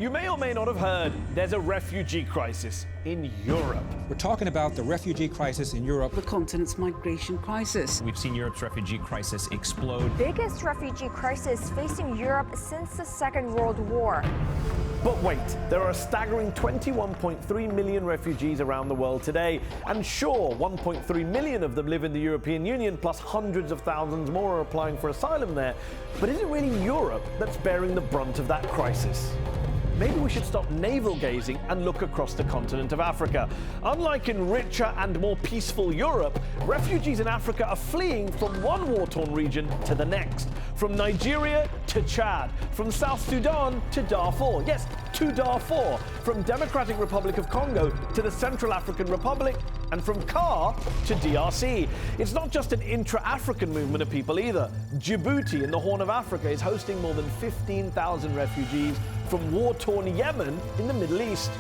You may or may not have heard there's a refugee crisis in Europe. We're talking about the refugee crisis in Europe. The continent's migration crisis. We've seen Europe's refugee crisis explode. Biggest refugee crisis facing Europe since the Second World War. But wait, there are a staggering 21.3 million refugees around the world today. And sure, 1.3 million of them live in the European Union, plus hundreds of thousands more are applying for asylum there. But is it really Europe that's bearing the brunt of that crisis? Maybe we should stop navel-gazing and look across the continent of Africa. Unlike in richer and more peaceful Europe, refugees in Africa are fleeing from one war-torn region to the next. From Nigeria to Chad, from South Sudan to Darfur. Yes, to Darfur. From Democratic Republic of Congo to the Central African Republic, and from CAR to DRC. It's not just an intra-African movement of people either. Djibouti in the Horn of Africa is hosting more than 15,000 refugees from war-torn Yemen in the Middle East.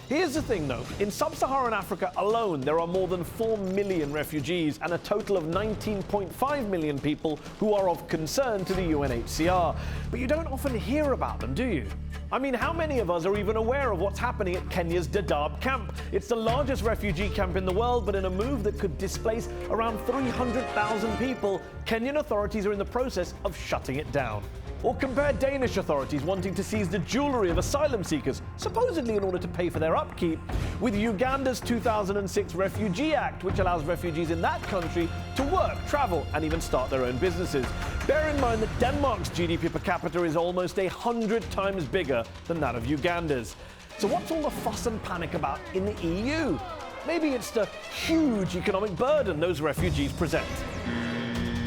Here's the thing though, in sub-Saharan Africa alone, there are more than 4 million refugees and a total of 19.5 million people who are of concern to the UNHCR. But you don't often hear about them, do you? I mean, how many of us are even aware of what's happening at Kenya's Dadaab camp? It's the largest refugee camp in the world, but in a move that could displace around 300,000 people, Kenyan authorities are in the process of shutting it down. Or compare Danish authorities wanting to seize the jewellery of asylum-seekers, supposedly in order to pay for their upkeep, with Uganda's 2006 Refugee Act, which allows refugees in that country to work, travel, and even start their own businesses. Bear in mind that Denmark's GDP per capita is almost 100 times bigger than that of Uganda's. So what's all the fuss and panic about in the EU? Maybe it's the huge economic burden those refugees present.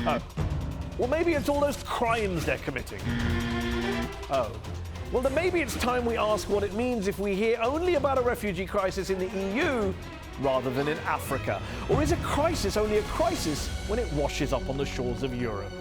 Oh. Well, maybe it's all those crimes they're committing. Oh. Well, then maybe it's time we ask what it means if we hear only about a refugee crisis in the EU rather than in Africa. Or is a crisis only a crisis when it washes up on the shores of Europe?